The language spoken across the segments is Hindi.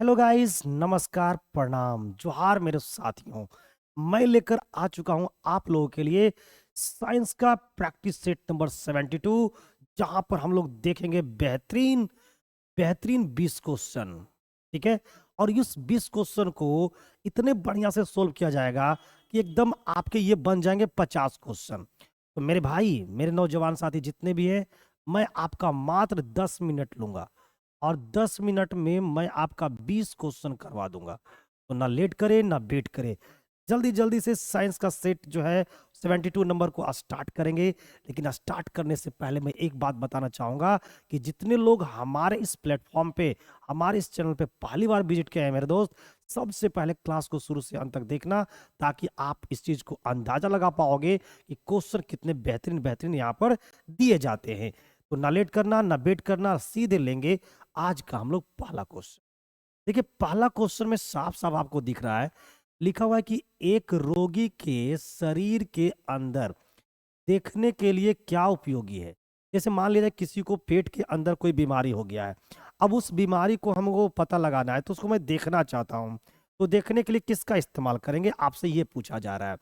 हेलो गाइस, नमस्कार, प्रणाम, जोहार मेरे साथियों। मैं लेकर आ चुका हूं आप लोगों के लिए साइंस का प्रैक्टिस सेट नंबर 72, जहां पर हम लोग देखेंगे बेहतरीन बेहतरीन 20 क्वेश्चन। ठीक है। और इस 20 क्वेश्चन को इतने बढ़िया से सोल्व किया जाएगा कि एकदम आपके ये बन जाएंगे 50 क्वेश्चन। तो मेरे भाई, मेरे नौजवान साथी जितने भी हैं, मैं आपका मात्र 10 मिनट लूंगा और 10 मिनट में मैं आपका 20 क्वेश्चन करवा दूंगा। तो ना लेट करे ना वेट करे, जल्दी जल्दी से साइंस का सेट जो है 72 नंबर को स्टार्ट करेंगे। लेकिन स्टार्ट करने से पहले मैं एक बात बताना चाहूंगा कि जितने लोग हमारे इस प्लेटफॉर्म पे, हमारे इस चैनल पे पहली बार विजिट किए हैं मेरे दोस्त, सबसे पहले क्लास को शुरू से अंत तक देखना, ताकि आप इस चीज को अंदाजा लगा पाओगे कि क्वेश्चन कितने बेहतरीन बेहतरीन यहाँ पर दिए जाते हैं। तो ना लेट करना ना वेट करना, सीधे लेंगे आज का हम लोग पहला क्वेश्चन। देखिए, पहला क्वेश्चन में साफ साफ आपको दिख रहा है, लिखा हुआ है कि एक रोगी के शरीर के अंदर देखने के लिए क्या उपयोगी है। जैसे मान लीजिए किसी को पेट के अंदर कोई बीमारी हो गया है। अब उस बीमारी को हमको पता लगाना है, तो उसको मैं देखना चाहता हूँ। तो देखने के लिए किसका इस्तेमाल करेंगे, आपसे ये पूछा जा रहा है।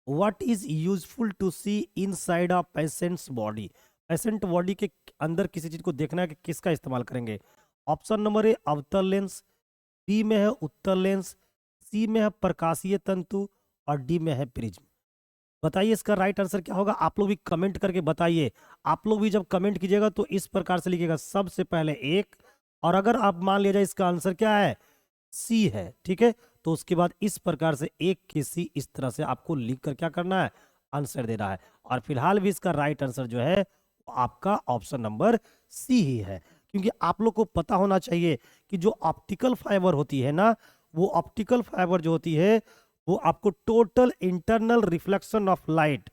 What is useful to see inside a patient's body. Patient body के अंदर किसी चीज को देखना है कि किसका इस्तेमाल करेंगे। ऑप्शन नंबर ए अवतल लेंस, बी में है उत्तल लेंस, सी में है प्रकाशीय तंतु और डी में है प्रिज्म। बताइए इसका राइट आंसर क्या होगा। आप लोग भी कमेंट करके बताइए। आप लोग भी जब कमेंट कीजिएगा तो इस प्रकार से लिखिएगा, सबसे पहले एक, और अगर आप मान लिया जाए इसका आंसर क्या है, सी है, ठीक है, तो उसके बाद इस प्रकार से एक के सी, इस तरह से आपको लिख कर क्या करना है, आंसर देना है। और फिलहाल भी इसका राइट आंसर जो है वो आपका ऑप्शन नंबर सी ही है। क्योंकि आप लोग को पता होना चाहिए कि जो ऑप्टिकल फाइबर होती है ना, वो ऑप्टिकल फाइबर जो होती है वो आपको total internal reflection of light,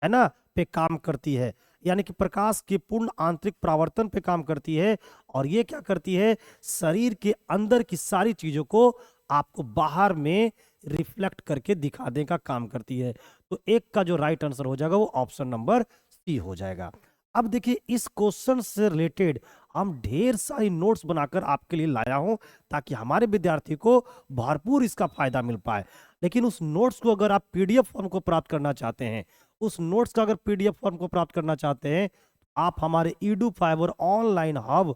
है ना, पे काम करती है। यानी कि प्रकाश के पूर्ण आंतरिक परावर्तन पे काम करती है। और ये क्या करती है, शरीर के अंदर की सारी चीजों को आपको बाहर में रिफ्लेक्ट करके दिखाने का काम करती है। तो एक का जो राइट आंसर हो जाएगा वो ऑप्शन नंबर सी हो जाएगा। अब देखिए, इस क्वेश्चन से रिलेटेड हम ढेर सारी नोट्स बनाकर आपके लिए लाया हूं, ताकि हमारे विद्यार्थी को भरपूर इसका फायदा मिल पाए। लेकिन उस नोट्स को अगर आप पीडीएफ फॉर्म को प्राप्त करना चाहते हैं, उस नोट्स का अगर पीडीएफ फॉर्म को प्राप्त करना चाहते हैं, आप हमारे ईडू फाइबर ऑनलाइन हब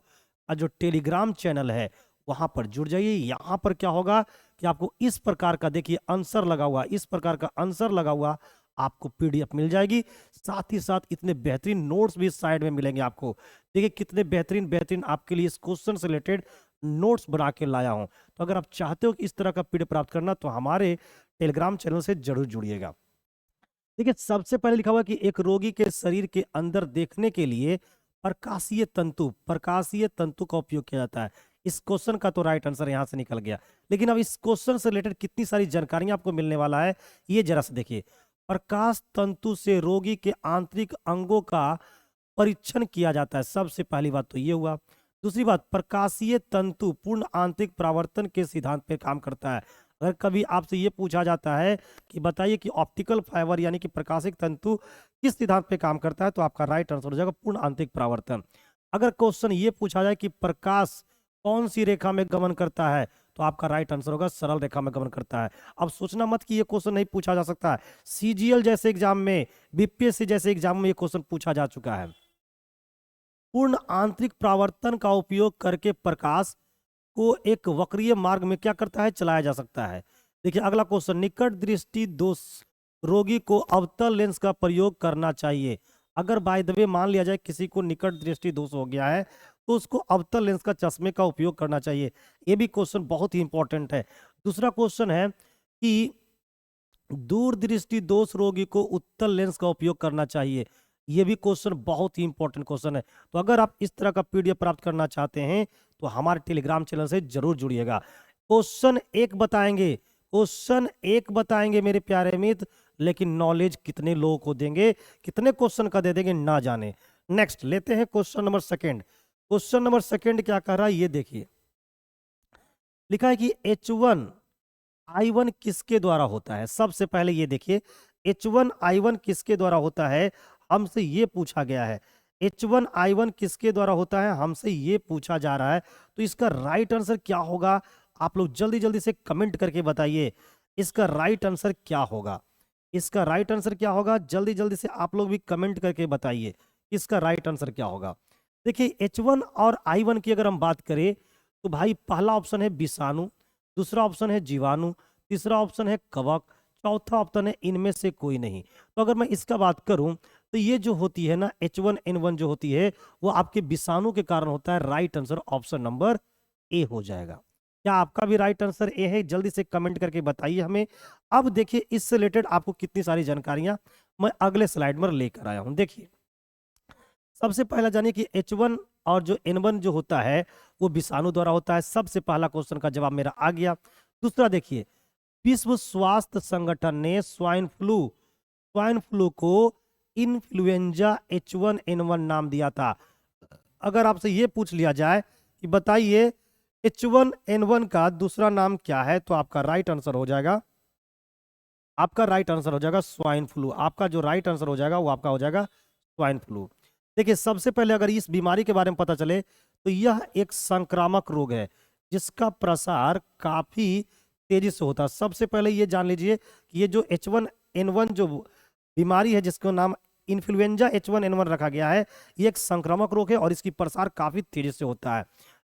का जो टेलीग्राम चैनल है वहां पर जुड़ जाइए। यहां पर क्या होगा कि आपको इस प्रकार का, देखिए, आंसर लगा हुआ, इस प्रकार का आंसर लगा हुआ आपको पीडीएफ मिल जाएगी। साथ ही साथ इतने बेहतरीन नोट्स भी साइड में मिलेंगे आपको। देखिए कितने बेहतरीन बेहतरीन आपके लिए इस क्वेश्चन से रिलेटेड नोट्स बना के लाया हूं। तो अगर आप चाहते हो कि इस तरह का पीडीएफ प्राप्त करना, तो हमारे टेलीग्राम चैनल से जरूर जुड़िएगा। देखिए, सबसे पहले लिखा हुआ है कि एक रोगी के शरीर के अंदर देखने के लिए प्रकाशीय तंतु का उपयोग किया जाता है। इस क्वेश्चन का तो राइट आंसर यहां से निकल गया। लेकिन अब इस क्वेश्चन से रिलेटेड कितनी सारी जानकारियां आपको मिलने वाला है, ये जरा से देखिए। प्रकाश तंतु से रोगी के आंतरिक अंगों का परीक्षण किया जाता है। सबसे पहली बात तो ये हुआ। दूसरी बात, प्रकाशीय तंतु पूर्ण आंतरिक परावर्तन के सिद्धांत पे काम करता है। अगर कभी आपसे ये पूछा जाता है कि बताइए कि ऑप्टिकल फाइबर यानी कि प्रकाशिक तंतु किस सिद्धांत पे काम करता है, तो आपका राइट आंसर हो जाएगा पूर्ण आंतरिक परावर्तन। अगर क्वेश्चन ये पूछा जाए कि प्रकाश कौन सी रेखा में गमन करता है, तो आपका राइट आंसर होगा सरल रेखा में गमन करता है। अब सोचना मत कि ये क्वेश्चन नहीं पूछा जा सकता है। सीजीएल जैसे एग्जाम में, बीपीएससी जैसे एग्जाम में ये क्वेश्चन पूछा जा चुका है। पूर्ण आंतरिक परावर्तन का उपयोग करके प्रकाश को एक वक्रीय मार्ग में क्या करता है, चलाया जा सकता है। देखिए अगला क्वेश्चन, निकट दृष्टि दोष रोगी को अवतल लेंस का प्रयोग करना चाहिए। अगर बाय द वे मान लिया जाए किसी को निकट दृष्टि दोष हो गया है, तो उसको अवतल लेंस का चश्मे का उपयोग करना चाहिए। ये भी क्वेश्चन बहुत ही इंपॉर्टेंट है। दूसरा क्वेश्चन है कि दूर दृष्टि दोष रोगी को उत्तल लेंस का उपयोग करना चाहिए। यह भी क्वेश्चन बहुत ही इंपॉर्टेंट क्वेश्चन है। तो अगर आप इस तरह का पीडीएफ प्राप्त करना चाहते हैं, तो हमारे टेलीग्राम चैनल से जरूर जुड़िएगा। क्वेश्चन एक बताएंगे मेरे प्यारे मित्र, लेकिन नॉलेज कितने लोगों को देंगे, कितने क्वेश्चन का दे देंगे ना जाने। नेक्स्ट लेते हैं question number second. Question number second क्या कह रहा है, ये देखिए। लिखा है कि H1I1 किसके द्वारा होता है। सबसे पहले ये देखिए, H1I1 किसके द्वारा होता है, हमसे ये पूछा गया है। H1I1 किसके द्वारा होता है, हमसे ये पूछा जा रहा है। तो इसका राइट आंसर क्या होगा, आप लोग जल्दी जल्दी से कमेंट करके बताइए इसका राइट आंसर क्या होगा। इसका राइट आंसर क्या होगा, जल्दी जल्दी से आप लोग भी कमेंट करके बताइए इसका राइट आंसर क्या होगा। देखिए H1 और I1 की अगर हम बात करें तो भाई पहला ऑप्शन है विषाणु, दूसरा ऑप्शन है जीवाणु, तीसरा ऑप्शन है कवक, चौथा ऑप्शन है इनमें से कोई नहीं। तो अगर मैं इसका बात करूं तो ये जो होती है ना H1N1 जो होती है वो आपके विषाणु के कारण होता है। Right answer option number A हो जाएगा। क्या आपका भी राइट आंसर ए है, जल्दी से कमेंट करके बताइए हमें। अब देखिए इससे रिलेटेड आपको कितनी सारी जानकारियां मैं अगले स्लाइड में लेकर आया हूं। देखिए सबसे पहला जानिए कि H1 और जो N1 जो होता है वो विषाणु द्वारा होता है। सबसे पहला क्वेश्चन का जवाब मेरा आ गया। दूसरा देखिए, विश्व स्वास्थ्य संगठन ने स्वाइन फ्लू को इन्फ्लुएंजा H1N1 नाम दिया था। अगर आपसे ये पूछ लिया जाए कि बताइए H1N1 का दूसरा नाम क्या है, तो आपका राइट आंसर हो जाएगा, स्वाइन फ्लू। आपका जो राइट आंसर हो जाएगा वो आपका हो जाएगा स्वाइन फ्लू। देखिए सबसे पहले अगर इस बीमारी के बारे में पता चले तो यह एक संक्रामक रोग है जिसका प्रसार काफी तेजी से होता है। सबसे पहले ये जान लीजिए कि ये जो H1N1 जो बीमारी है जिसका नाम इन्फ्लुएंजा H1N1 रखा गया है, ये एक संक्रामक रोग है और इसकी प्रसार काफी तेजी से होता है।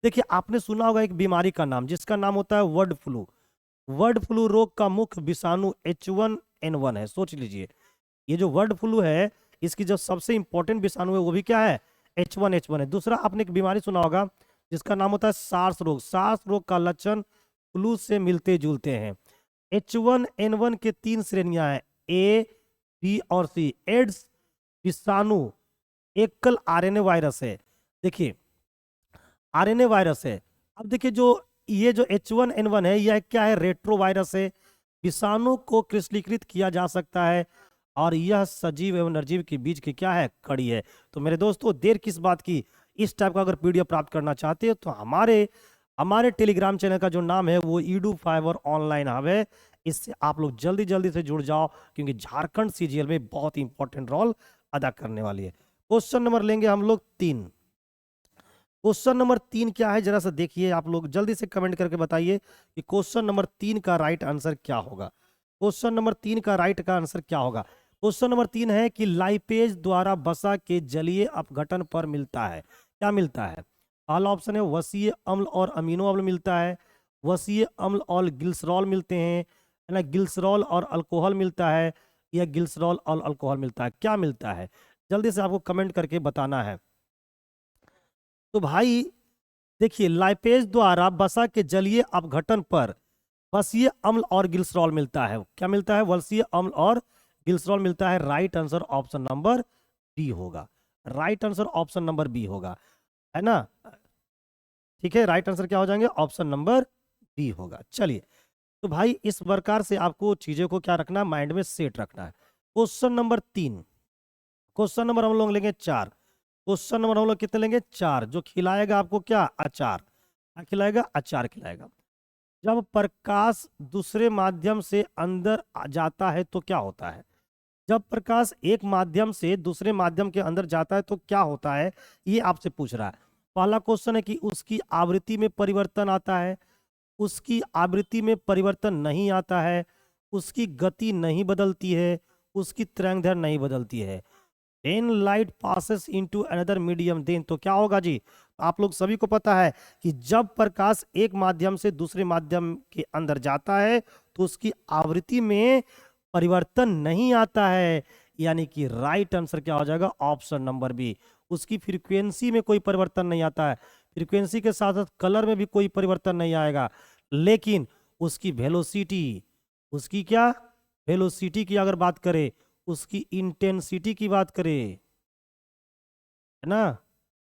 देखिए आपने सुना होगा एक बीमारी का नाम जिसका नाम होता है बर्ड फ्लू। बर्ड फ्लू रोग का मुख्य विषाणु H1N1 है। सोच लीजिए ये जो बर्ड फ्लू है इसकी जो सबसे इंपॉर्टेंट विषाणु है वो भी क्या है, H1H1 है। दूसरा आपने एक बीमारी सुना होगा जिसका नाम होता है सार्स रोग। सार्स रोग का लक्षण फ्लू से मिलते जुलते हैं। H1N1 के 3 श्रेणियां हैं, ए, बी और सी। एड्स विषाणु एकल आरएनए वायरस है। देखिए आरएनए वायरस है। अब देखिए जो ये जो H1N1 है यह क्या है, रेट्रो वायरस है। विषाणु को क्रिस्टलीकृत किया जा सकता है और यह सजीव एवं निर्जीव के बीच की क्या है, कड़ी है। तो मेरे दोस्तों देर किस बात की, इस टाइप का अगर पीडीएफ प्राप्त करना चाहते हो तो हमारे हमारे टेलीग्राम चैनल का जो नाम है वो ईडू फाइवर ऑनलाइन हब है। इससे आप लोग जल्दी जल्दी से जुड़ जाओ क्योंकि झारखंड सीजीएल में बहुत ही इंपॉर्टेंट रोल अदा करने वाली है। क्वेश्चन नंबर लेंगे हम लोग 3। क्वेश्चन नंबर 3 क्या है, जरा सा देखिए, आप लोग जल्दी से कमेंट करके बताइए कि क्वेश्चन नंबर 3 का राइट आंसर क्या होगा। क्वेश्चन नंबर 3 का राइट का आंसर क्या होगा। क्वेश्चन नंबर 3 है कि लाइपेज द्वारा वसा के जलीय अपघटन पर मिलता है, क्या मिलता है। पहला ऑप्शन है वसीय अम्ल और अमीनो अम्ल मिलता है, वसीय अम्ल और ग्लिसरॉल मिलते हैं, है ना, ग्लिसरॉल और अल्कोहल मिलता है, या ग्लिसरॉल और अल्कोहल मिलता है, क्या मिलता है, जल्दी से आपको कमेंट करके बताना है। तो भाई देखिए लाइपेज द्वारा वसा के जलीय अपघटन पर वसीय अम्ल और ग्लिसरॉल मिलता है। क्या मिलता है, वसीय अम्ल और ग्लिसरॉल मिलता है। Right answer option number B होगा। Right answer option number B होगा, है ना। ठीक है, राइट आंसर क्या हो जाएंगे, ऑप्शन नंबर बी होगा। चलिए तो भाई इस प्रकार से आपको चीजों को क्या रखना है, माइंड में सेट रखना है। क्वेश्चन नंबर 3, क्वेश्चन नंबर हम लोग लेंगे 4। क्वेश्चन नंबर हम लोग कितने लेंगे, 4। जो खिलाएगा आपको क्या, अचार। क्या खिलाएगा, अचार खिलाएगा। जब प्रकाश दूसरे माध्यम से अंदर जाता है तो क्या होता है। जब प्रकाश एक माध्यम से दूसरे माध्यम के अंदर जाता है तो क्या होता है, ये आपसे पूछ रहा है। पहला क्वेश्चन है कि उसकी आवृत्ति में परिवर्तन आता है, उसकी आवृत्ति में परिवर्तन नहीं आता है, उसकी गति नहीं बदलती है, उसकी तरंगदैर्घ्य नहीं बदलती है। When light passes into another medium then, तो क्या होगा जी, आप लोग सभी को पता है कि जब प्रकाश एक माध्यम से दूसरे माध्यम के अंदर जाता है तो उसकी आवृत्ति में परिवर्तन नहीं आता है। यानी कि राइट आंसर क्या हो जाएगा, ऑप्शन नंबर बी। उसकी फ्रीक्वेंसी में कोई परिवर्तन नहीं आता है, फ्रीक्वेंसी के साथ साथ कलर में भी कोई परिवर्तन नहीं आएगा, लेकिन उसकी वेलोसिटी, उसकी क्या वेलोसिटी की अगर बात करें, उसकी इंटेंसिटी की बात करें, है ना,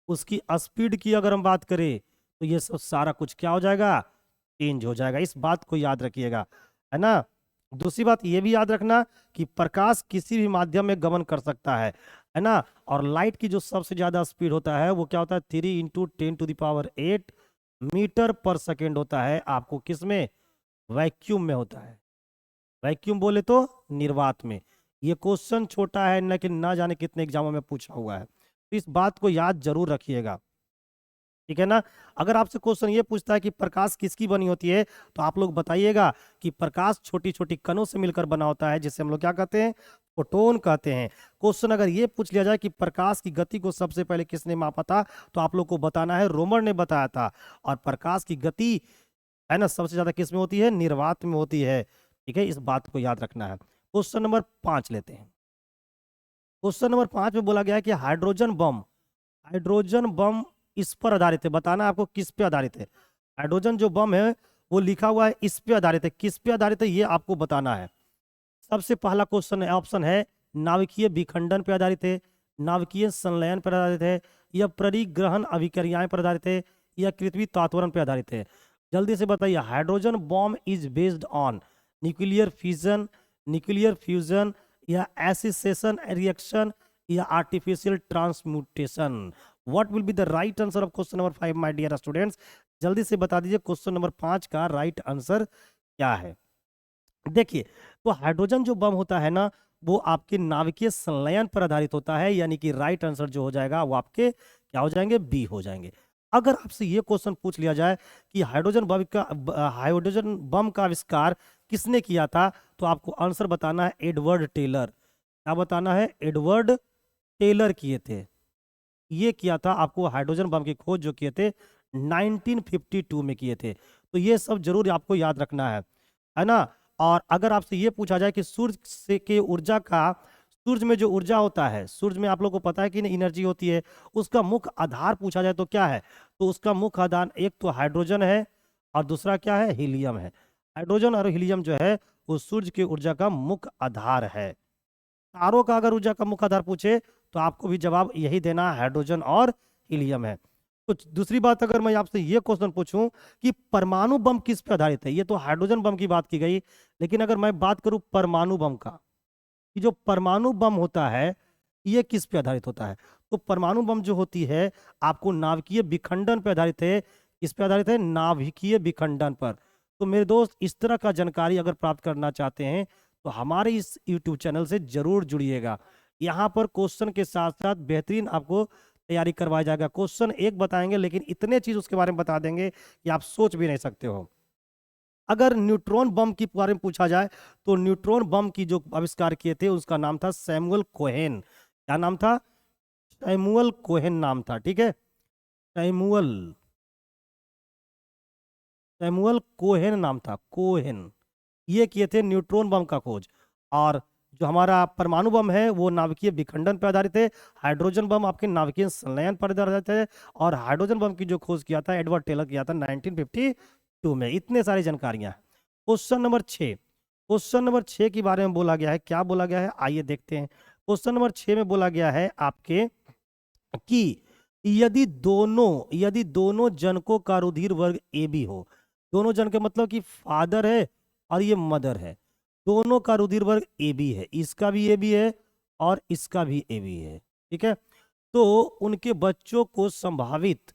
उसकी स्पीड की अगर हम बात करें तो ये सब सारा कुछ क्या हो जाएगा, चेंज हो जाएगा। इस बात को याद रखिएगा, है ना। दूसरी बात ये भी याद रखना कि प्रकाश किसी भी माध्यम में गमन कर सकता है ना। और लाइट की जो सबसे ज्यादा स्पीड होता है वो क्या होता है, 3 × 10⁸ मीटर पर सेकेंड होता है। आपको किस में, वैक्यूम में होता है। वैक्यूम बोले तो निर्वात में। ये क्वेश्चन छोटा है लेकिन ना जाने कितने एग्जामों में पूछा हुआ है। तो इस बात को याद जरूर रखिएगा, ठीक है ना। अगर आपसे क्वेश्चन ये पूछता है कि प्रकाश किसकी बनी होती है, तो आप लोग बताइएगा कि प्रकाश छोटी छोटी कणों से मिलकर बना होता है, जिसे हम लोग क्या कहते हैं, फोटोन कहते हैं। क्वेश्चन अगर ये पूछ लिया जाए कि प्रकाश की गति को सबसे पहले किसने मापा था, तो आप लोग को बताना है रोमर ने बताया था। और प्रकाश की गति है ना सबसे ज्यादा किस में होती है, निर्वात में होती है, ठीक है, इस बात को याद रखना है। क्वेश्चन नंबर 5 लेते हैं। क्वेश्चन नंबर 5 में बोला गया है कि हाइड्रोजन बम इस पर आधारित है, बताना है आपको किस पे आधारित है। हाइड्रोजन जो बम है वो लिखा हुआ है इस पे आधारित है, किस पे आधारित है ये आपको बताना है। सबसे पहला क्वेश्चन है, ऑप्शन है नाभिकीय विखंडन पर आधारित है, नाभिकीय संलयन पर आधारित है, या परिग्रहण अभिक्रियाएं पर आधारित है, या पृथ्वी तात्वरण पर आधारित है। जल्दी से बताइए, hydrogen bomb is based on nuclear fusion या एसिसेशन रिएक्शन या artificial transmutation. What will be the right answer of question number 5 my dear students? जल्दी से बता दीजिए क्वेश्चन नंबर 5 का राइट आंसर क्या है। देखिए, तो हाइड्रोजन जो बम होता है ना, वो आपके नाभिकीय संलयन पर आधारित होता है, यानी कि राइट आंसर जो हो जाएगा वो आपके क्या हो जाएंगे, बी हो जाएंगे। अगर आपसे ये क्वेश्चन पूछ लिया जाए कि हाइड्रोजन बम का आविष्कार किसने किया था, तो आपको आंसर बताना है एडवर्ड टेलर। क्या बताना है, एडवर्ड टेलर किए थे, ये किया था। आपको हाइड्रोजन बम की खोज जो किए थे 1952 में किए थे। तो ये सब जरूर आपको याद रखना है ना। और अगर आपसे ये पूछा जाए कि सूर्य से के ऊर्जा का, सूर्य में जो ऊर्जा होता है, सूर्य में आप लोग को पता है कि एनर्जी होती है, उसका मुख्य आधार पूछा जाए तो क्या है, तो उसका मुख्य आधार एक तो हाइड्रोजन है और दूसरा क्या है, हीलियम है। हाइड्रोजन और हीलियम जो है वो सूर्य की ऊर्जा का मुख्य आधार है। तारों का अगर ऊर्जा का मुख्य आधार पूछे तो आपको भी जवाब यही देना, हाइड्रोजन और हीलियम है। तो दूसरी बात, अगर मैं आपसे ये क्वेश्चन पूछूं कि परमाणु बम किस पे आधारित है, ये तो हाइड्रोजन बम की बात की गई, लेकिन अगर मैं बात करूं परमाणु बम का, कि जो परमाणु बम होता है ये किस पे आधारित होता है, तो परमाणु बम जो होती है आपको नाभिकीय विखंडन पे आधारित है। किस पे आधारित है, नाभिकीय विखंडन पर। तो मेरे दोस्त, इस तरह का जानकारी अगर प्राप्त करना चाहते हैं तो हमारे इस YouTube चैनल से जरूर जुड़िएगा। यहाँ पर क्वेश्चन के साथ साथ बेहतरीन आपको तैयारी करवाया जाएगा। क्वेश्चन एक बताएंगे लेकिन इतने चीज उसके बारे में बता देंगे कि आप सोच भी नहीं सकते हो। अगर न्यूट्रॉन बम के बारे में पूछा जाए तो न्यूट्रॉन बम की जो आविष्कार किए थे उसका नाम था सैमुअल कोहेन। क्या नाम था, सैमुअल कोहेन नाम था, ठीक है, सैमुअल सैमुअल कोहेन नाम था, कोहेन। ये किए थे न्यूट्रॉन बम का खोज। और जो हमारा परमाणु बम है वो नाभिकीय विखंडन पर आधारित है, हाइड्रोजन बम आपके नाभिकीय संलयन पर आधारित है, और हाइड्रोजन बम की जो खोज किया था एडवर्ड टेलर किया था 1952 में। इतने सारी जानकारियां। क्वेश्चन नंबर 6 के बारे में बोला गया है, क्या बोला गया है आइए देखते हैं। क्वेश्चन नंबर 6 में बोला गया है आपके कि यदि दोनों जनकों का रुधिर वर्ग ए बी हो, दोनों जन के मतलब कि फादर है और ये मदर है, दोनों का रुधिर वर्ग ए बी है, इसका भी ए बी है और इसका भी ए बी है, ठीक है, तो उनके बच्चों को संभावित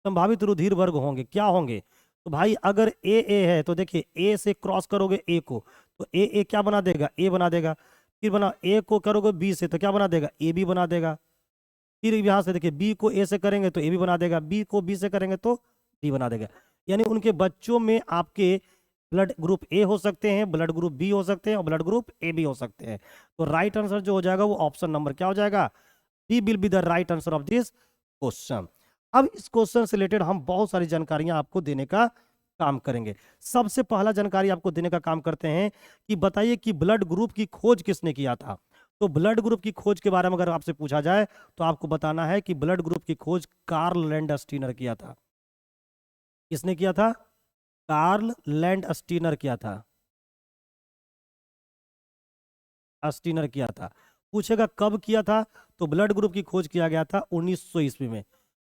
संभावित रुधिर वर्ग होंगे, क्या होंगे, तो भाई अगर ए है तो देखिए ए से क्रॉस करोगे ए को तो ए क्या बना देगा, ए बना देगा। फिर बना ए को करोगे बी से तो क्या बना देगा, ए बी बना देगा। फिर यहाँ से देखिए बी को ए से करेंगे तो ए भी बना देगा, बी को बी से करेंगे तो बी बना देगा। यानी उनके बच्चों में आपके ब्लड ग्रुप ए हो सकते हैं, ब्लड ग्रुप बी हो सकते हैं और ब्लड ग्रुप ए बी हो सकते हैं। तो राइट आंसर जो हो जाएगा वो ऑप्शन नंबर क्या हो जाएगा, B will be the right answer of this question. अब इस क्वेश्चन से रिलेटेड हम बहुत सारी जानकारियां आपको देने का काम करेंगे। सबसे पहला जानकारी आपको देने का काम करते हैं कि बताइए कि ब्लड ग्रुप की खोज किसने किया था। तो ब्लड ग्रुप की खोज के बारे में अगर आपसे पूछा जाए तो आपको बताना है कि ब्लड ग्रुप की खोज कार्ल लैंडस्टीनर किया था। किसने किया था, कार्ल लैंडस्टीनर किया था, स्टीनर किया था। पूछेगा कब किया था, तो ब्लड ग्रुप की खोज किया गया था 1900 ईस्वी में।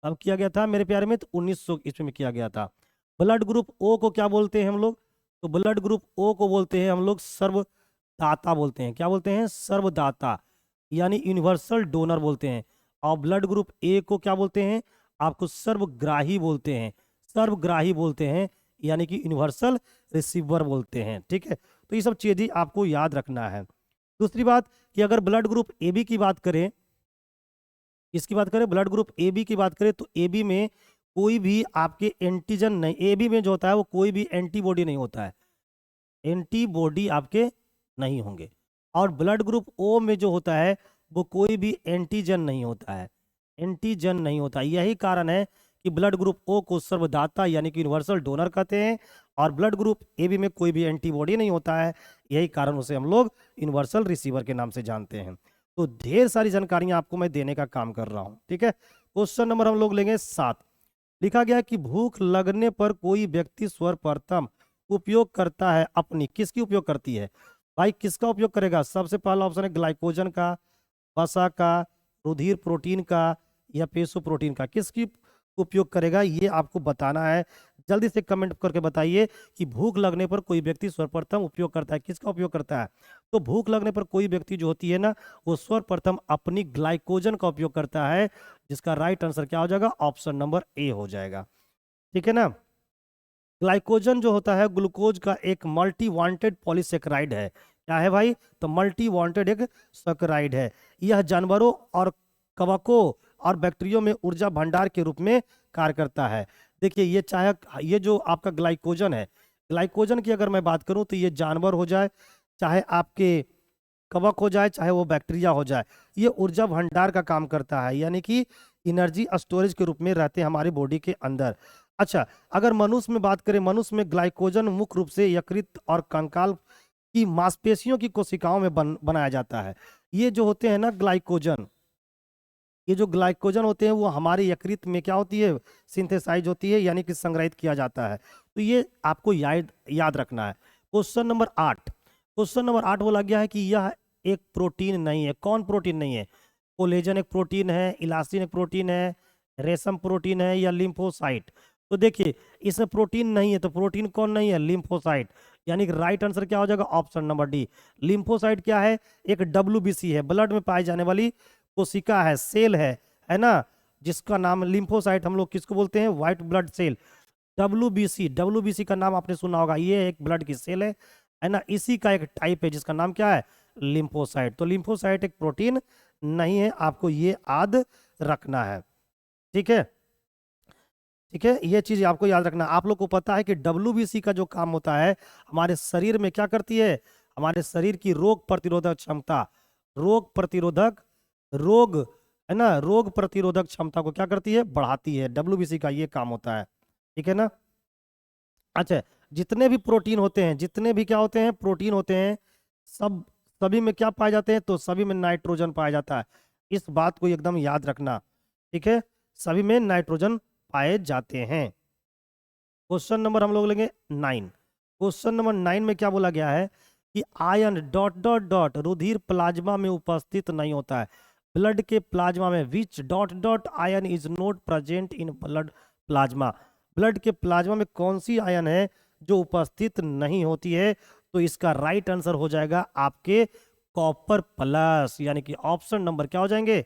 कब किया गया था मेरे प्यारे में, तो 1900 ईस्वी में किया गया था। ब्लड ग्रुप ओ को क्या बोलते हैं हम लोग, तो ब्लड ग्रुप ओ को बोलते हैं हम लोग सर्वदाता बोलते हैं। क्या बोलते हैं, सर्वदाता, यानी यूनिवर्सल डोनर बोलते हैं। और ब्लड ग्रुप ए को क्या बोलते हैं, आपको सर्वग्राही बोलते हैं, सर्वग्राही बोलते हैं, यानी कि यूनिवर्सल रिसीवर बोलते हैं, ठीक है। तो ये सब चीजें आपको याद रखना है। दूसरी बात कि अगर ब्लड ग्रुप ए बी की बात करें इसकी बात करें ब्लड ग्रुप ए बी की बात करें तो ए बी में कोई भी आपके एंटीजन नहीं, ए बी में जो होता है वो कोई भी एंटीबॉडी नहीं होता है, एंटीबॉडी आपके नहीं होंगे। और ब्लड ग्रुप ओ में जो होता है वो कोई भी एंटीजन नहीं होता है, एंटीजन नहीं होता। यही कारण है कि ब्लड ग्रुप ओ को सर्वदाता यानी कि यूनिवर्सल डोनर कहते हैं, और ब्लड ग्रुप ए बी में कोई भी एंटीबॉडी नहीं होता है, यही कारण उसे हम लोग यूनिवर्सल रिसीवर के नाम से जानते हैं। तो ढेर सारी जानकारियां आपको मैं देने का काम कर रहा हूं, ठीक है। क्वेश्चन नंबर हम लोग लेंगे 7। लिखा गया है कि भूख लगने पर कोई व्यक्ति सर्वप्रथम उपयोग करता है अपनी, किसकी उपयोग करती है भाई, किसका उपयोग करेगा? सबसे पहला ऑप्शन है ग्लाइकोजन का, वसा का, रुधिर प्रोटीन का, या पेशो प्रोटीन का। किसकी उपयोग करेगा ये आपको बताना है। जल्दी से कमेंट करके बताइए कि भूख लगने पर कोई व्यक्ति सर्वप्रथम उपयोग करता है, किसका उपयोग करता है? तो भूख लगने पर कोई व्यक्ति जो होती है ना, वो सर्वप्रथम अपनी ग्लाइकोजन का उपयोग करता है, जिसका राइट आंसर क्या हो जाएगा? ऑप्शन नंबर ए हो जाएगा, ठीक है ना। ग्लाइकोजन जो होता है ग्लूकोज का एक मल्टी वांटेड पॉलीसेकेराइड है। क्या है भाई? तो मल्टी वांटेड एक सेकेराइड है। यह जानवरों और कवकों और बैक्टीरियो में ऊर्जा भंडार के रूप में कार्य करता है। देखिए ये चाहे ये जो आपका ग्लाइकोजन है, ग्लाइकोजन की अगर मैं बात करूं तो ये जानवर हो जाए, चाहे आपके कवक हो जाए, चाहे वो बैक्टीरिया हो जाए, ये ऊर्जा भंडार का काम करता है, यानी कि एनर्जी स्टोरेज के रूप में रहते हैं हमारी बॉडी के अंदर। अच्छा, अगर मनुष्य में बात करें, मनुष्य में ग्लाइकोजन मुख्य रूप से यकृत और कंकाल की मांसपेशियों की कोशिकाओं में बनाया जाता है। ये जो होते हैं ना ग्लाइकोजन, ये जो ग्लाइकोजन होते हैं वो हमारे यकृत में क्या होती है? सिंथेसाइज होती है, यानी कि संग्रहित किया जाता है। तो ये आपको याद रखना है। क्वेश्चन नंबर 8, क्वेश्चन नंबर 8 बोला गया है कि यह एक प्रोटीन नहीं है। कौन प्रोटीन नहीं है? कोलेजन एक प्रोटीन है, इलास्टिन एक प्रोटीन है, रेशम प्रोटीन है, या लिम्फोसाइट? तो देखिए इसमें प्रोटीन नहीं है, तो प्रोटीन कौन नहीं है? लिम्फोसाइट। यानी कि राइट आंसर क्या हो जाएगा? Option number D. लिम्फोसाइट क्या है? एक डब्ल्यूबीसी है, ब्लड में पाई जाने वाली कोशिका है, सेल है ना, जिसका नाम लिम्फोसाइट हम लोग किसको बोलते हैं? White blood cell. WBC, WBC का नाम आपने सुना होगा, ये एक ब्लड की सेल है ना, इसी का एक टाइप है जिसका नाम क्या है? लिम्फोसाइट। तो लिम्फोसाइट एक प्रोटीन नहीं है, आपको ये याद रखना है, ठीक है, ठीक है। ये चीज आपको याद रखना। आप लोग को पता है कि डब्ल्यूबीसी का जो काम होता है, हमारे शरीर में क्या करती है? हमारे शरीर की रोग प्रतिरोधक क्षमता, रोग है ना, रोग प्रतिरोधक क्षमता को क्या करती है? बढ़ाती है। डब्ल्यूबीसी का ये काम होता है, ठीक है ना। अच्छा, जितने भी प्रोटीन होते हैं, जितने भी क्या होते हैं? प्रोटीन होते हैं, सभी में क्या पाए जाते हैं? तो सभी में नाइट्रोजन पाया जाता है। इस बात को एकदम याद रखना, ठीक है, सभी में नाइट्रोजन पाए जाते हैं। क्वेश्चन नंबर हम लोग लेंगे 9। क्वेश्चन नंबर 9 में क्या बोला गया है कि आयन डॉट डॉट डॉट रुधिर प्लाज्मा में उपस्थित नहीं होता है। ब्लड के प्लाज्मा में which dot dot ion is not present in blood plasma. Blood के प्लाज्मा में कौन सी आयन है जो उपस्थित नहीं होती है? तो इसका राइट आंसर हो जाएगा आपके कॉपर प्लस, यानी कि ऑप्शन नंबर क्या हो जाएंगे?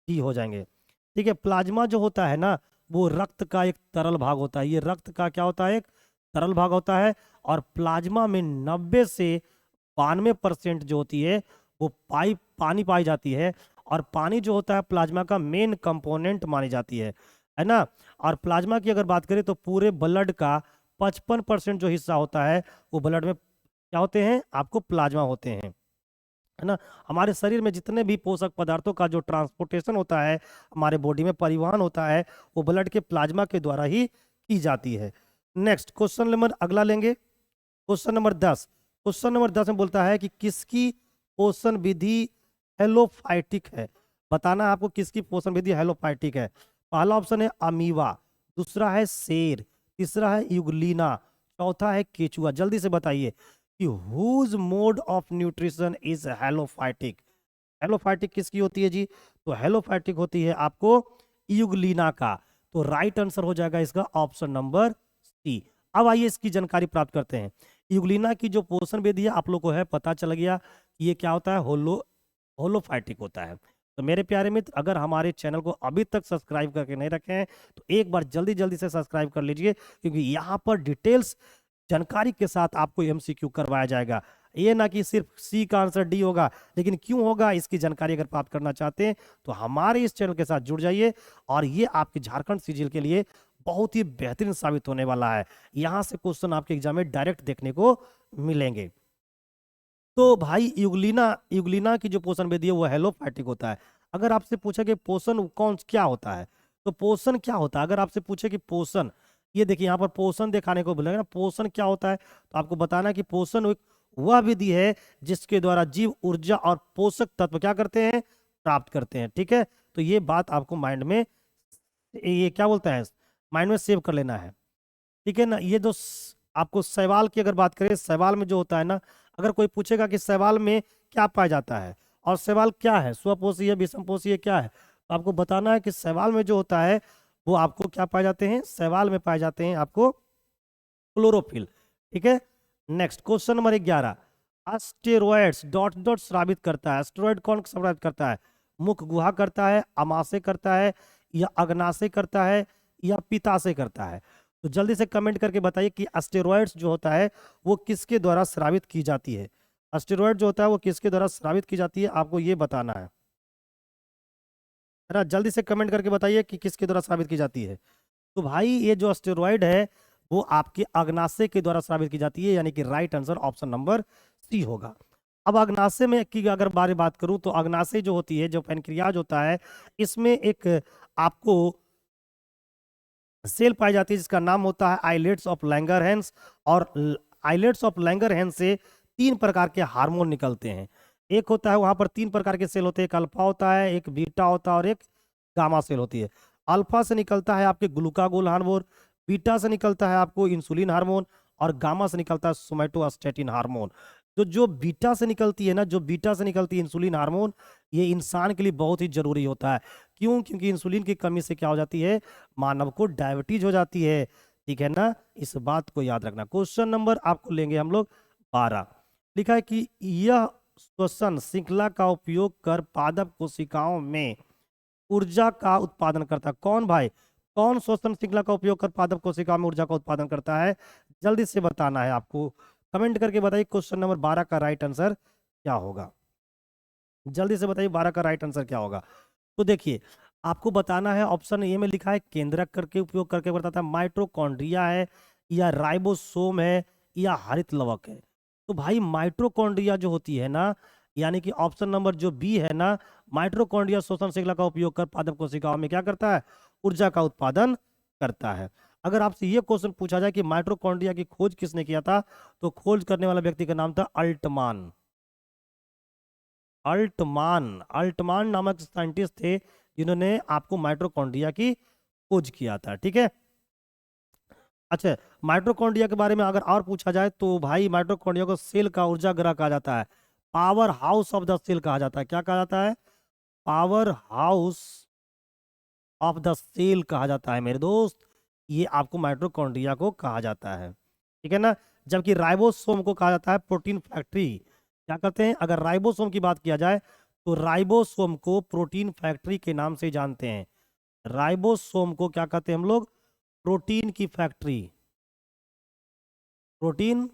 डी हो जाएंगे, ठीक है। प्लाज्मा जो होता है ना, वो रक्त का एक तरल भाग होता है। ये रक्त का क्या होता है? एक तरल भाग होता है। और प्लाज्मा में 90 से 92% जो होती है वो पानी पाई जाती है। और पानी जो होता है प्लाज्मा का मेन कंपोनेंट मानी जाती है ना। और प्लाज्मा की अगर बात करें तो पूरे ब्लड का 55% जो हिस्सा होता है वो ब्लड में क्या होते हैं? आपको प्लाज्मा होते हैं, है ना। हमारे शरीर में जितने भी पोषक पदार्थों का जो ट्रांसपोर्टेशन होता है, हमारे बॉडी में परिवहन होता है, वो ब्लड के प्लाज्मा के द्वारा ही की जाती है। नेक्स्ट क्वेश्चन नंबर अगला लेंगे, क्वेश्चन नंबर 10। क्वेश्चन नंबर 10 में बोलता है कि किसकी पोषण विधि हेलोफाइटिक है? बताना है आपको किसकी पोषण विधि हेलोफाइटिक है। पहला ऑप्शन है अमीवा, दूसरा है शेर, तीसरा है यूग्लिना, चौथा है केचुआ। जल्दी से बताइए कि whose mode of nutrition is halophytic. Halophytic किसकी होती है जी? तो हेलोफाइटिक होती है आपको यूग्लिना का। तो राइट आंसर हो जाएगा इसका ऑप्शन नंबर सी। अब आइए इसकी जानकारी प्राप्त करते हैं। यूग्लिना की जो पोषण विधि है आप लोग को है पता चल गया कि ये क्या होता है? होलोफाइटिक होता है। तो मेरे प्यारे मित्र, अगर हमारे चैनल को अभी तक सब्सक्राइब करके नहीं रखे हैं तो एक बार जल्दी जल्दी से सब्सक्राइब कर लीजिए, क्योंकि यहाँ पर डिटेल्स जानकारी के साथ आपको एमसीक्यू करवाया जाएगा। ये ना कि सिर्फ सी का आंसर डी होगा, लेकिन क्यों होगा इसकी जानकारी अगर प्राप्त करना चाहते हैं तो हमारे इस चैनल के साथ जुड़ जाइए, और ये आपके झारखंड सीजीएल के लिए बहुत ही बेहतरीन साबित होने वाला है। यहां से क्वेश्चन आपके एग्जाम में डायरेक्ट देखने को मिलेंगे। तो भाई युगलिना युगलिना की जो पोषण विधि है वो हेलोफैटिक होता है। अगर आपसे पूछे कि पोषण कौन क्या होता है, तो पोषण क्या होता है, अगर आपसे पूछे कि पोषण, ये देखिए यहाँ पर पोषण दिखाने को बोलेगा ना, पोषण क्या होता है, तो आपको बताना है कि पोषण एक वह विधि है जिसके द्वारा जीव ऊर्जा और पोषक तत्व क्या करते हैं, प्राप्त करते हैं। ठीक है, तो ये बात आपको माइंड में, ये क्या बोलता है, माइंड में सेव कर लेना है। ठीक है ना। ये जो आपको शैवाल की अगर बात करें, शैवाल में जो होता है ना, अगर कोई पूछेगा कि शैवाल में क्या पाया जाता है और शैवाल क्या है, स्वपोषी है, विषमपोषी है, क्या है, तो आपको बताना है कि शैवाल में जो होता है वो आपको क्या पाए जाते हैं, शैवाल में पाए जाते हैं आपको क्लोरोफिल। ठीक है। Next question number 11, asteroids dot dot स्रावित करता है। एस्टेरॉयड कौन स्रावित करता है, मुख गुहा करता है, अमाशय करता है, या अग्नाशय करता है, या पित्ताशय करता है। तो जल्दी से कमेंट करके बताइए कि एस्टेरॉयड्स जो होता है वो किसके द्वारा स्रावित की जाती है। एस्टेरॉयड जो होता है वो किसके द्वारा स्रावित की जाती है, आपको ये बताना है ना। जल्दी से कमेंट करके बताइए कि किसके द्वारा स्रावित की जाती है। तो भाई ये जो एस्टेरॉयड है वो आपके अग्नाशय के द्वारा स्रावित की जाती है, यानी कि right answer option number C होगा। अब अग्नाशय में की अगर बात करूं तो अग्नाशय जो होती है, जो पैनक्रियाज होता है, इसमें एक आपको सेल पाई जाती है जिसका नाम होता है आइलेट्स ऑफ लैंगरहैंस। और आइलेट्स ऑफ लैंगरहैंस से 3 प्रकार के हार्मोन निकलते हैं। एक होता है, वहां पर 3 प्रकार के सेल होते हैं, एक अल्फा होता है, एक बीटा होता है, और एक गामा सेल होती है। अल्फा से निकलता है आपके ग्लूकागोन हार्मोन, बीटा से निकलता है आपको इंसुलिन हार्मोन, और गामा से निकलता है सोमैटोस्टैटिन हार्मोन। तो जो बीटा से निकलती है ना, जो बीटा से निकलती है इंसुलिन हार्मोन, ये इंसान के लिए बहुत ही जरूरी होता है। क्यों? क्योंकि इंसुलिन की कमी से क्या हो जाती है, मानव को डायबिटीज हो जाती है। ठीक है ना, इस बात को याद रखना। क्वेश्चन नंबर आपको लेंगे हम लोग 12। लिखा है कि यह श्वसन श्रृंखला का उपयोग कर पादप कोशिकाओं में ऊर्जा का उत्पादन करता है। कौन भाई, कौन श्वसन श्रृंखला का उपयोग कर पादप कोशिकाओं में ऊर्जा का उत्पादन करता है, जल्दी से बताना है आपको। कमेंट करके बताइए क्वेश्चन नंबर 12 का राइट आंसर क्या होगा। जल्दी से बताइए 12 का राइट आंसर क्या होगा। तो देखिए आपको बताना है, ऑप्शन ए में लिखा है केंद्रक करके उपयोग करके बताता है, माइटोकॉन्ड्रिया है, या राइबोसोम है, या हरित लवक है। तो भाई माइटोकॉन्ड्रिया जो होती है ना, यानी कि ऑप्शन नंबर जो बी है ना, माइटोकॉन्ड्रिया श्वसन श्रृंखला का उपयोग कर पादप कोशिकाओं में क्या करता है, ऊर्जा का उत्पादन करता है। अगर आपसे ये क्वेश्चन पूछा जाए कि माइटोकॉन्ड्रिया की खोज किसने किया था, तो खोज करने वाला व्यक्ति का नाम था अल्टमान। अल्टमान, अल्टमान नामक साइंटिस्ट थे जिन्होंने आपको माइटोकॉन्ड्रिया की खोज किया था। ठीक है। अच्छा, माइटोकॉन्ड्रिया के बारे में अगर और पूछा जाए तो भाई माइटोकॉन्ड्रिया को सेल का ऊर्जा ग्रह कहा जाता है, power house of the cell कहा जाता है। क्या कहा जाता है, power house of the cell कहा जाता है मेरे दोस्त। ये आपको माइटोकॉन्ड्रिया को कहा जाता है। ठीक है ना। जबकि राइबोसोम को कहा जाता है प्रोटीन फैक्ट्री। क्या कहते हैं, अगर राइबोसोम की बात किया जाए तो राइबोसोम को प्रोटीन फैक्ट्री के नाम से जानते हैं। राइबोसोम को क्या कहते हैं हम लोग, प्रोटीन की फैक्ट्री, प्रोटीन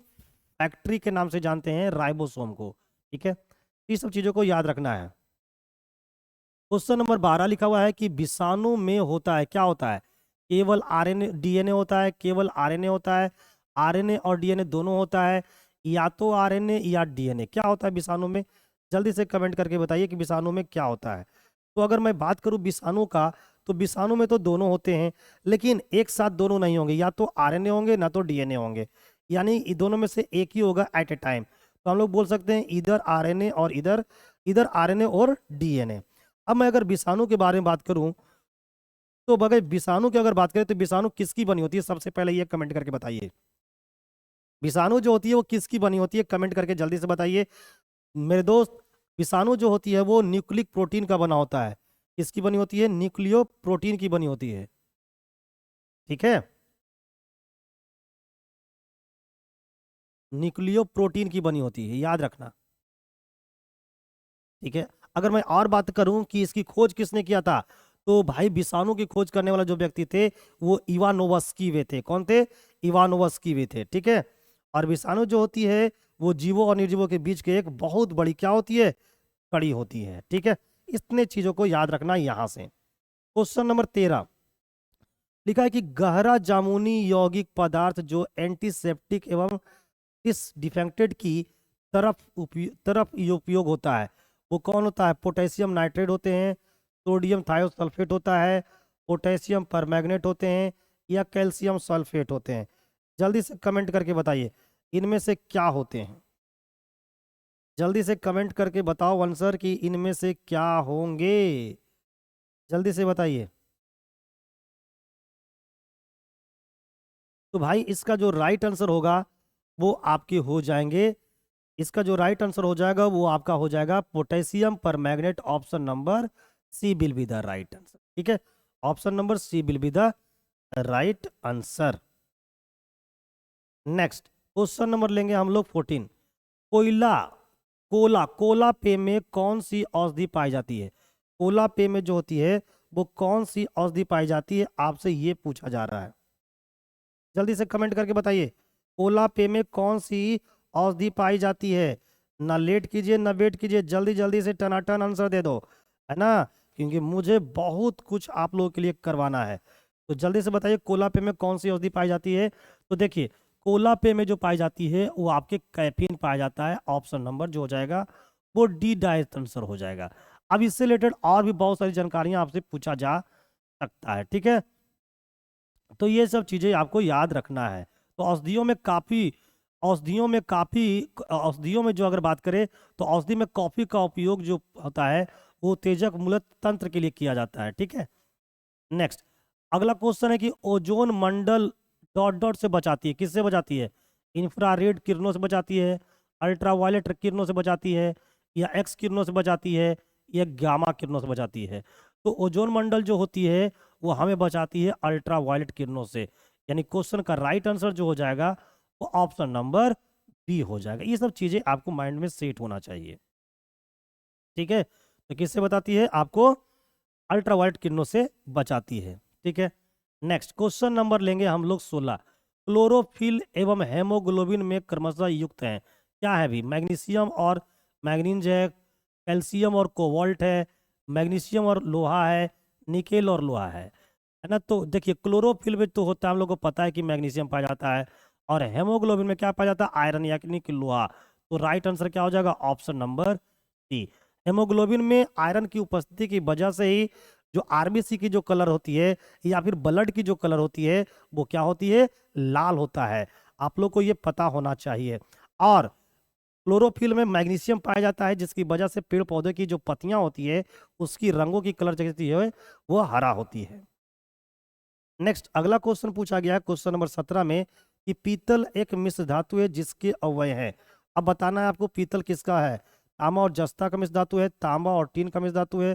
फैक्ट्री के नाम से जानते हैं राइबोसोम को। ठीक है, ये सब चीजों को याद रखना है। क्वेश्चन नंबर 12 लिखा हुआ है कि विषाणु में होता है, क्या होता है, केवल आरएनए डीएनए होता है, केवल आरएनए होता है, आरएनए और डीएनए दोनों होता है, या तो आरएनए या डीएनए, क्या होता है विषाणु में। जल्दी से कमेंट करके बताइए कि विषाणु में क्या होता है। तो अगर मैं बात करूं विषाणु का, तो विषाणु में तो दोनों होते हैं, लेकिन एक साथ दोनों नहीं होंगे, या तो आरएनए होंगे ना तो डीएनए होंगे, यानी इन दोनों में से एक ही होगा एट ए टाइम। तो हम लोग बोल सकते हैं इधर आरएनए और इधर, इधर आरएनए और डीएनए। अब मैं अगर विषाणु के बारे में बात करूं, तो अगर विषाणु की अगर बात करें तो विषाणु किसकी बनी होती है, सबसे पहले ये कमेंट करके बताइए। विषाणु जो होती है वो किसकी बनी होती है, कमेंट करके जल्दी से बताइए मेरे दोस्त। विषाणु जो होती है वो न्यूक्लिक प्रोटीन का बना होता है। किसकी बनी होती है, न्यूक्लियो प्रोटीन की बनी होती है। ठीक है, न्यूक्लियो प्रोटीन की बनी होती है, याद रखना। ठीक है, अगर मैं और बात करूं कि इसकी खोज किसने किया था, तो भाई विषाणु की खोज करने वाला जो व्यक्ति थे वो इवानोवस्की वे थे। कौन थे, इवानोवस्की वे थे। ठीक है, और विषाणु जो होती है वो जीवों और निर्जीवों के बीच के एक बहुत बड़ी क्या होती है, कड़ी होती है। ठीक है, इतने चीजों को याद रखना यहां से। क्वेश्चन नंबर 13 लिखा है कि गहरा जामुनी यौगिक पदार्थ जो एंटीसेप्टिक एवं डिसइंफेक्टेंट की तरफ ये उपयोग होता है, वो कौन होता है? पोटेशियम नाइट्रेट होते हैं, सोडियम थायोसल्फेट होता है, पोटेशियम परमैंगनेट होते हैं, या कैल्शियम सल्फेट होते हैं। जल्दी से कमेंट करके बताइए इनमें से क्या होते हैं। जल्दी से कमेंट करके बताओ आंसर कि इनमें से क्या होंगे, जल्दी से बताइए। तो भाई इसका जो राइट आंसर होगा वो आपके हो जाएंगे, इसका जो राइट आंसर हो जाएगा वो आपका हो जाएगा potassium permanganate. Option number C will be the right answer. ठीक है, option number C will be the right answer. Next question number लेंगे हम लोग 14। कोयला कोला कोला पे में कौन सी औषधि पाई जाती है? कोला पे में जो होती है वो कौन सी औषधि पाई जाती है, आपसे ये पूछा जा रहा है। जल्दी से कमेंट करके बताइए कोला पे में कौन सी औषधि पाई जाती है। ना लेट कीजिए ना वेट कीजिए, जल्दी जल्दी से टनाटन आंसर दे दो, है ना, क्योंकि मुझे बहुत कुछ आप लोगों के लिए करवाना है। तो जल्दी से बताइए कोला पे में कौन सी औषधि पाई जाती है। तो देखिए कोला पे में जो पाई जाती है वो आपके कैफीन पाया जाता है। ऑप्शन नंबर जो हो जाएगा वो डी डायरेक्ट आंसर हो जाएगा। अब इससे रिलेटेड और भी बहुत सारी जानकारियां आपसे पूछा जा सकता है। ठीक है, तो ये सब चीजें आपको याद रखना है। तो औषधियों में जो अगर बात करें तो औषधि में कॉफी का उपयोग जो होता है वो तेजक मूलक तंत्र के लिए किया जाता है। ठीक है, नेक्स्ट अगला क्वेश्चन है कि ओजोन मंडल डॉट डॉट से बचाती है, किससे बचाती है? इंफ्रारेड किरणों से बचाती है, अल्ट्रावायलेट किरणों से बचाती है, या एक्स किरणों से बचाती है, या गामा किरणों से बचाती है? तो ओजोन मंडल जो होती है वो हमें बचाती है अल्ट्रावायलेट किरणों से। यानी क्वेश्चन का राइट आंसर जो हो जाएगा वो ऑप्शन नंबर बी हो जाएगा। ये सब चीजें आपको माइंड में सेट होना चाहिए। ठीक है, तो किससे बताती है? आपको अल्ट्रावायलेट किरणों से बचाती है। ठीक है, नेक्स्ट क्वेश्चन नंबर लेंगे हम लोग 16। क्लोरोफिल एवं हेमोग्लोबिन में क्रमशः युक्त हैं, क्या है भी? मैग्नीशियम और मैग्नीज है, कैल्शियम और कोबाल्ट है, मैग्नीशियम और लोहा है, निकेल और लोहा है ना। तो देखिए क्लोरोफिल में तो होता है, हम लोग को पता है कि मैग्नीशियम पाया जाता है, और हेमोग्लोबिन में क्या पाया जाता है? आयरन यानी कि लोहा। तो राइट आंसर क्या हो जाएगा? Option number C. हेमोग्लोबिन में आयरन की उपस्थिति की वजह से ही जो आरबीसी की जो कलर होती है या फिर ब्लड की जो कलर होती है वो क्या होती है? लाल होता है। आप लोग को ये पता होना चाहिए। और क्लोरोफिल में मैग्नीशियम पाया जाता है जिसकी वजह से पेड़ पौधे की जो पत्तियां होती है उसकी रंगों की कलर जैसी है वो हरा होती है। नेक्स्ट अगला क्वेश्चन पूछा गया है क्वेश्चन नंबर 17 में कि पीतल एक मिश्र धातु है जिसके अवयव हैं। अब बताना है आपको पीतल किसका है। तांबा और जस्ता का मिश्र धातु है, तांबा और टीन का मिश्र धातु है,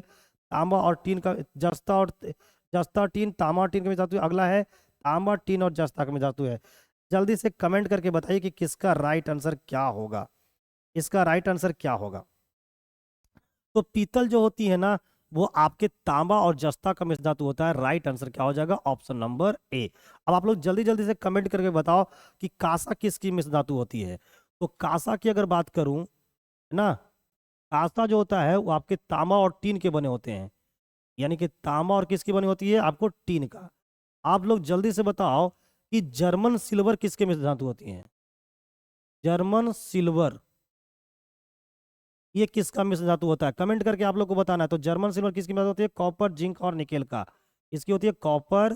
तांबा और टीन का जस्ता टीन तांबा और टीन का मिश्र धातु है। अगला है तांबा टीन और जस्ता का मिश्र धातु है। जल्दी से कमेंट करके बताइए कि किसका राइट आंसर क्या होगा, इसका राइट आंसर क्या होगा। तो पीतल जो होती है ना वो आपके तांबा और जस्ता का मिश्र धातु होता है। राइट आंसर क्या हो जाएगा? Option number A. अब आप लोग जल्दी जल्दी से कमेंट करके बताओ कि कांसा किसकी मिश्र धातु होती है। तो कांसा की अगर बात करूं, है ना, कांसा जो होता है वो आपके तांबा और टीन के बने होते हैं। यानी कि तांबा और किसकी बनी होती है? आपको टीन का। आप लोग जल्दी से बताओ कि जर्मन सिल्वर किसके मिश्र धातु होती है? जर्मन सिल्वर ये किसका मिश्र धातु होता है? कमेंट करके आप लोग को बताना है। तो जर्मन सिल्वर किसकी मिश्र धातु होती है? कॉपर जिंक और निकेल का। इसकी होती है कॉपर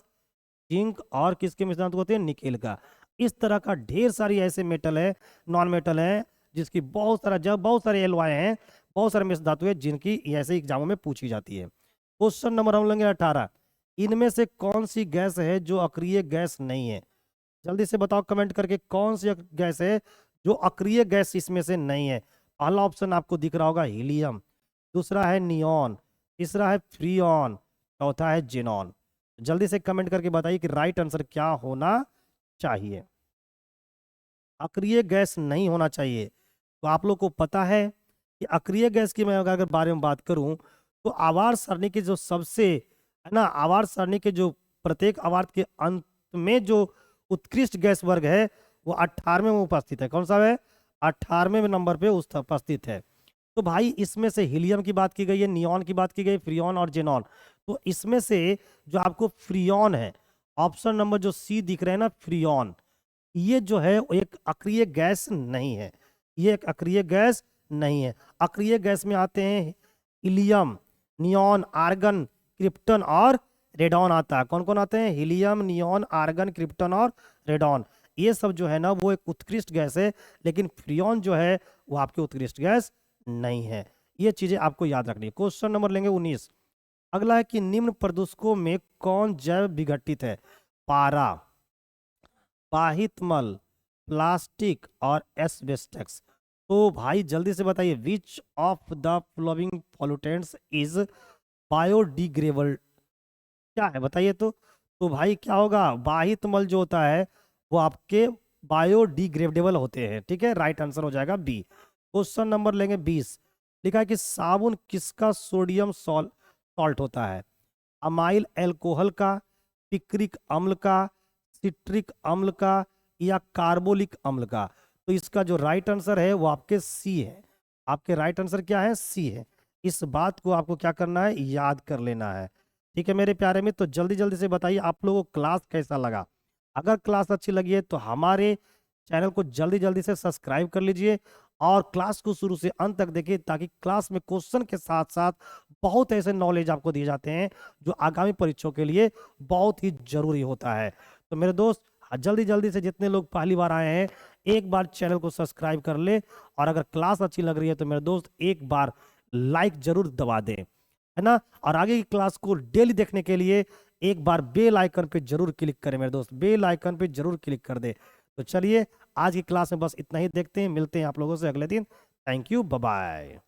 जिंक, और किसके मिश्र धातु होती है? निकेल का। इस तरह का ढेर सारी ऐसे मेटल है, नॉन मेटल है, जिसकी बहुत सारे एलॉय हैं, बहुत सारे मिश्र धातु है जिनकी ऐसे एग्जामों में पूछी जाती है। क्वेश्चन नंबर हम लेंगे 18। इनमें से कौन सी गैस है जो अक्रिय गैस नहीं है? जल्दी से बताओ कमेंट करके कौन सी गैस है जो अक्रिय गैस इसमें से नहीं है। पहला ऑप्शन आपको दिख रहा होगा हीलियम, दूसरा है नियॉन, तीसरा है फ्रीऑन, चौथा है जेनॉन। जल्दी से कमेंट करके बताइए कि राइट आंसर क्या होना चाहिए। अक्रिय गैस नहीं होना चाहिए। तो आप लोग को पता है कि अक्रिय गैस की मैं अगर बारे में बात करूं तो आवर्त सारणी के जो सबसे, है ना, आवर्त सारणी के जो प्रत्येक आवर्त के अंत में जो उत्कृष्ट गैस वर्ग है वो 18वें में उपस्थित है। कौन सा है? 18वें नंबर पे उपस्थित है। तो भाई इसमें से हीलियम की बात की गई है, नियॉन की बात की गई, फ्रियॉन और जेनॉन। तो इसमें से जो आपको फ्रियॉन है, ऑप्शन नंबर जो सी दिख रहे हैं ना, फ्रियॉन, ये जो है वो एक अक्रिय गैस नहीं है। ये एक अक्रिय गैस नहीं है। अक्रिय गैस में आते हैं हीलियम, नियॉन, आर्गन, क्रिप्टन और रेडॉन आता है। कौन कौन आते हैं? हीलियम, नियॉन, आर्गन, क्रिप्टन और रेडॉन। ये सब जो है ना वो एक उत्कृष्ट गैस है, लेकिन फ्रियॉन जो है वो आपकी उत्कृष्ट गैस नहीं है। ये चीजें आपको याद रखनी है। क्वेश्चन नंबर लेंगे 19। अगला है कि निम्न प्रदूषकों में कौन जैव विघटित है? पारा, पाहितमल, प्लास्टिक और एस्बेस्टस। तो भाई जल्दी से बताइए, which of the flowing pollutants is biodegradable? क्या है बताइए तो भाई क्या होगा? बाहितमल जो होता है वो आपके बायोडिग्रेडेबल होते हैं। ठीक है, राइट आंसर हो जाएगा बी। क्वेश्चन नंबर लेंगे 20। लिखा है कि साबुन किसका सोडियम सॉल्ट होता है? अमाइल एल्कोहल का, पिक्रिक अम्ल का, सिट्रिक अम्ल का या कार्बोलिक अम्ल का? तो इसका जो राइट आंसर है वो आपके सी है। आपके राइट आंसर क्या है? सी है। इस बात को आपको क्या करना है? याद कर लेना है। ठीक है मेरे प्यारे मित्र, तो जल्दी जल्दी से बताइए आप लोगों को क्लास कैसा लगा। अगर क्लास अच्छी लगी है तो हमारे चैनल को जल्दी जल्दी से सब्सक्राइब कर लीजिए और क्लास को शुरू से अंत तक देखिए, ताकि क्लास में क्वेश्चन के साथ साथ बहुत ऐसे नॉलेज आपको दिए जाते हैं जो आगामी परीक्षाओं के लिए बहुत ही जरूरी होता है। तो मेरे दोस्त, जल्दी जल्दी से जितने लोग पहली बार आए हैं एक बार चैनल को सब्सक्राइब कर ले, और अगर क्लास अच्छी लग रही है तो मेरे दोस्त एक बार लाइक जरूर दबा दें, है ना। और आगे की क्लास को डेली देखने के लिए एक बार बेल आइकन पे जरूर क्लिक करें मेरे दोस्त, बेल आइकन पे जरूर क्लिक कर दे। तो चलिए आज की क्लास में बस इतना ही, देखते हैं, मिलते हैं आप लोगों से अगले दिन। Thank you, bye bye.